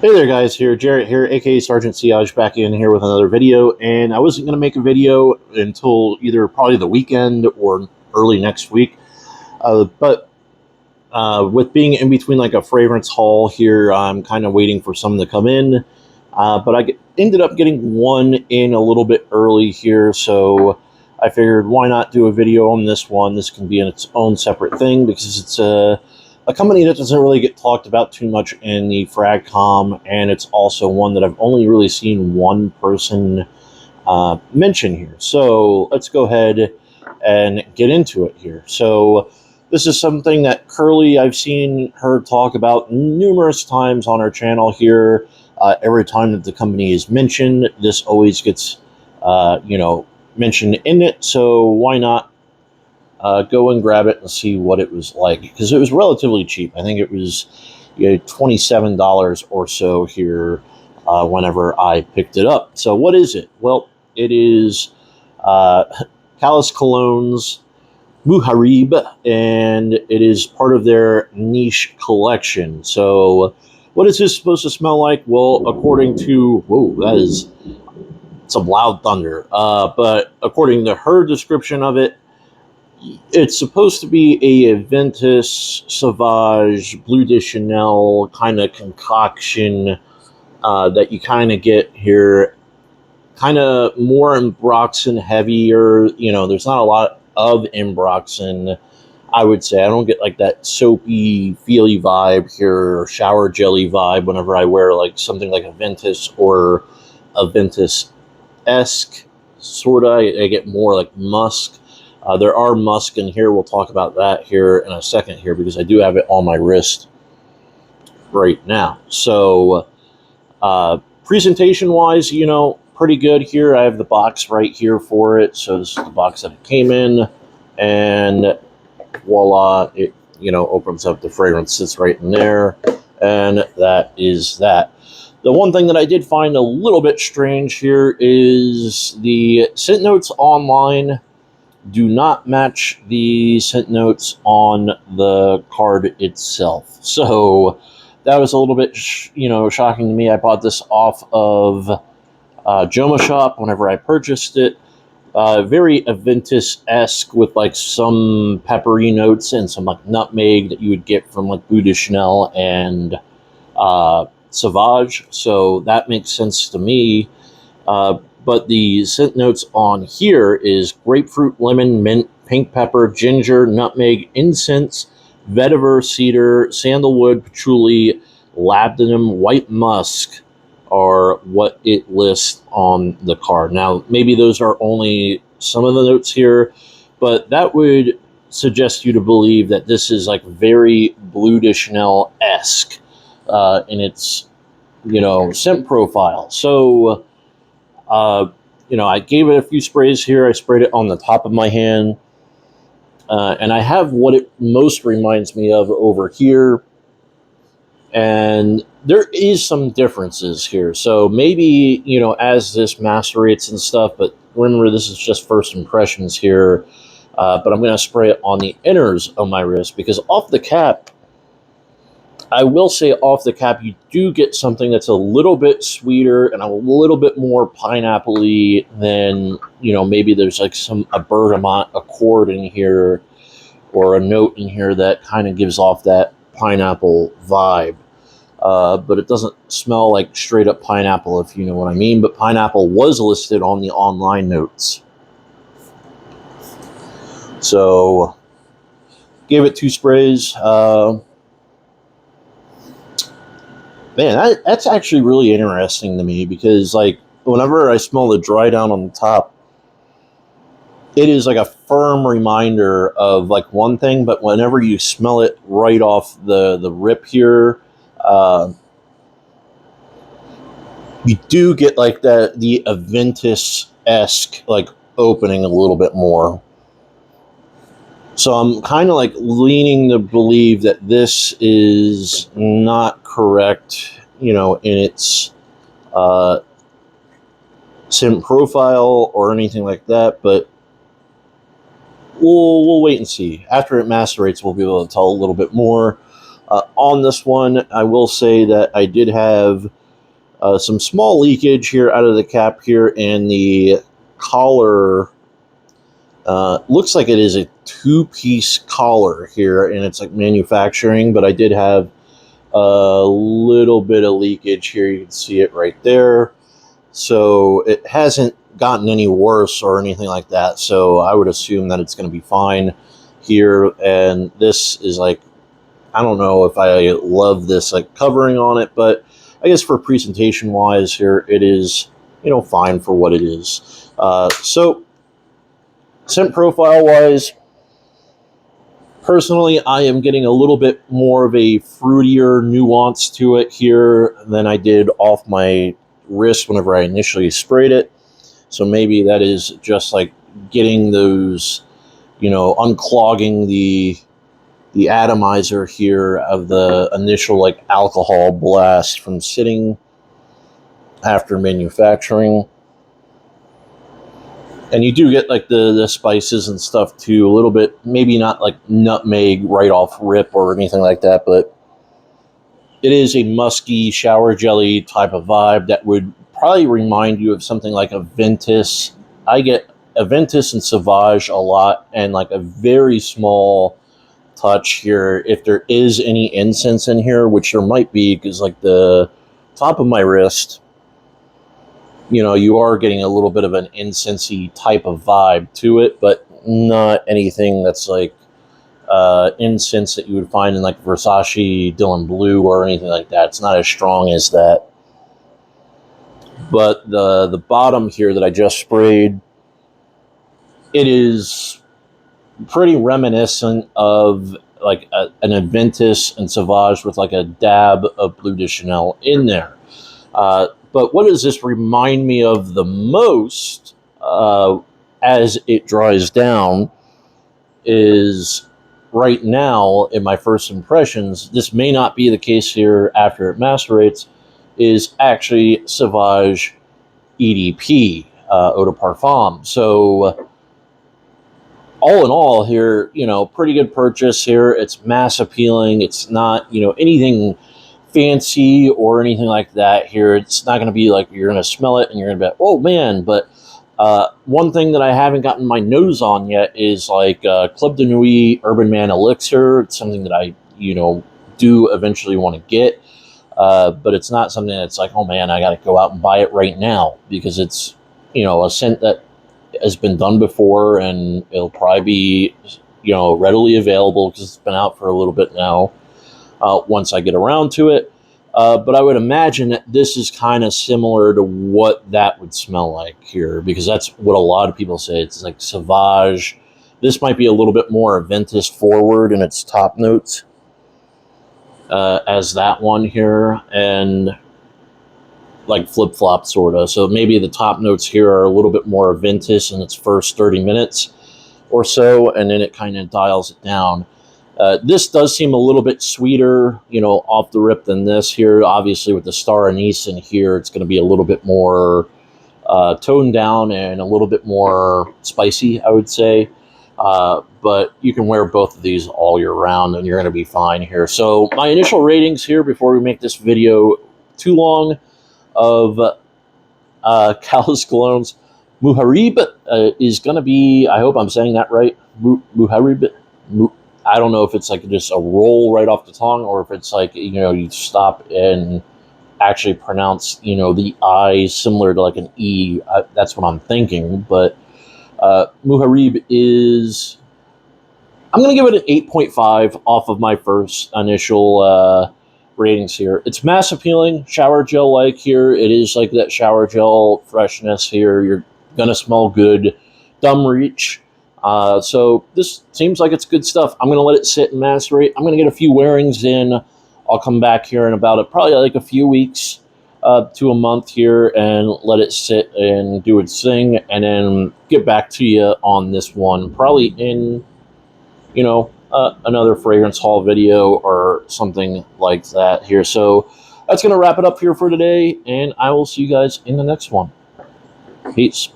Hey there guys, Jarrett here, aka Sergeant Sauvage, back in here with another video, and I wasn't going to make a video until either probably the weekend or early next week, but with being in between like a fragrance haul here, I'm kind of waiting for some to come in, but ended up getting one in a little bit early here, so I figured why not do a video on this one. This can be in its own separate thing because it's a company that doesn't really get talked about too much in the fragcom, and it's also one that I've only really seen one person mention here. So let's go ahead and get into it here. So this is something that Curly, I've seen her talk about numerous times on her channel here. Every time that the company is mentioned, this always gets, mentioned in it. So why not go and grab it and see what it was like, because it was relatively cheap. I think it was $27 or so here whenever I picked it up. So what is it? Well, it is Khalis Cologne's Muharib, and it is part of their niche collection. So what is this supposed to smell like? Well, according to, whoa, that is some loud thunder. But according to her description of it, it's supposed to be a Aventus, Sauvage, Bleu de Chanel kind of concoction that you kind of get here. Kind of more Ambroxan heavier. There's not a lot of Ambroxan, I would say. I don't get like that soapy, feely vibe here, or shower jelly vibe whenever I wear like something like Aventus or Aventus-esque, sort of. I get more like musk. There are musk in here. We'll talk about that here in a second here, because I do have it on my wrist right now. So presentation-wise, pretty good here. I have the box right here for it. So this is the box that it came in, and voila, it opens up. The fragrance sits right in there, and that is that. The one thing that I did find a little bit strange here is the scent notes online do not match the scent notes on the card itself. So that was a little bit, shocking to me. I bought this off of Joma Shop whenever I purchased it. Very Aventus-esque, with like some peppery notes and some like nutmeg that you would get from like Bleu de Chanel and Sauvage. So that makes sense to me. But the scent notes on here is grapefruit, lemon, mint, pink pepper, ginger, nutmeg, incense, vetiver, cedar, sandalwood, patchouli, labdanum, white musk are what it lists on the card. Now, maybe those are only some of the notes here, but that would suggest you to believe that this is like very Bleu de Chanel-esque in its, scent profile. So I gave it a few sprays here. I sprayed it on the top of my hand. And I have what it most reminds me of over here. And there is some differences here. So maybe, as this macerates and stuff, but remember, this is just first impressions here. But I'm going to spray it on the inners of my wrist, because off the cap, I will say off the cap, you do get something that's a little bit sweeter and a little bit more pineapple-y than, maybe there's like a bergamot accord in here, or a note in here that kind of gives off that pineapple vibe. But it doesn't smell like straight up pineapple, if you know what I mean. But pineapple was listed on the online notes. So, gave it 2 sprays. Man, that's actually really interesting to me, because like whenever I smell the dry down on the top, it is like a firm reminder of like one thing, but whenever you smell it right off the rip here, you do get like the Aventus-esque like opening a little bit more. So I'm kind of like leaning to believe that this is not correct, in its scent profile or anything like that. But we'll wait and see. After it macerates, we'll be able to tell a little bit more. On this one, I will say that I did have some small leakage here out of the cap here, and the collar looks like it is a two-piece collar here, and it's like manufacturing, but I did have a little bit of leakage here. You can see it right there. So it hasn't gotten any worse or anything like that, so I would assume that it's going to be fine here. And this is like, I don't know if I love this like covering on it, but I guess for presentation wise here, it is, you know, fine for what it is. So scent profile wise, personally, I am getting a little bit more of a fruitier nuance to it here than I did off my wrist whenever I initially sprayed it. So maybe that is just like getting those, you know, unclogging the atomizer here of the initial like alcohol blast from sitting after manufacturing. And you do get like the spices and stuff too, a little bit, maybe not like nutmeg right off rip or anything like that, but it is a musky shower jelly type of vibe that would probably remind you of something like Aventus. I get Aventus and Sauvage a lot, and like a very small touch here, if there is any incense in here, which there might be, because like the top of my wrist, you know, you are getting a little bit of an incensey type of vibe to it, but not anything that's like incense that you would find in like Versace, Bleu, or anything like that. It's not as strong as that. But the bottom here that I just sprayed, it is pretty reminiscent of like an Aventus and Sauvage with like a dab of Bleu de Chanel in there. But what does this remind me of the most as it dries down is, right now, in my first impressions, this may not be the case here after it macerates, is actually Sauvage EDP, Eau de Parfum. So all in all here, you know, pretty good purchase here. It's mass appealing. It's not, you know, anything fancy or anything like that here. It's not going to be like you're going to smell it and you're going to be like, oh man. But one thing that I haven't gotten my nose on yet is like Club de Nuit Urban Man Elixir. It's something that I, you know, do eventually want to get. But it's not something that's like, oh man, I got to go out and buy it right now, because it's, you know, a scent that has been done before, and it'll probably be, you know, readily available because it's been out for a little bit now once I get around to it. But I would imagine that this is kind of similar to what that would smell like here, because that's what a lot of people say. It's like Sauvage. This might be a little bit more Aventus forward in its top notes as that one here, and like flip-flop sort of. So maybe the top notes here are a little bit more Aventus in its first 30 minutes or so, and then it kind of dials it down. This does seem a little bit sweeter, you know, off the rip than this here. Obviously, with the star anise in here, it's going to be a little bit more toned down and a little bit more spicy, I would say. But you can wear both of these all year round, and you're going to be fine here. So my initial ratings here, before we make this video too long, of Khalis Cologne's Muharib is going to be, I hope I'm saying that right, Muharib. I don't know if it's like just a roll right off the tongue, or if it's like, you know, you stop and actually pronounce, you know, the I similar to like an E. That's what I'm thinking. But Muharib is, I'm going to give it an 8.5 off of my first initial ratings here. It's mass appealing, shower gel like here. It is like that shower gel freshness here. You're going to smell good. Dumb reach. So this seems like it's good stuff. I'm going to let it sit and macerate. I'm going to get a few wearings in. I'll come back here in about probably like a few weeks to a month here and let it sit and do its thing, and then get back to you on this one probably in, you know, another fragrance haul video or something like that here. So that's going to wrap it up here for today, and I will see you guys in the next one. Peace.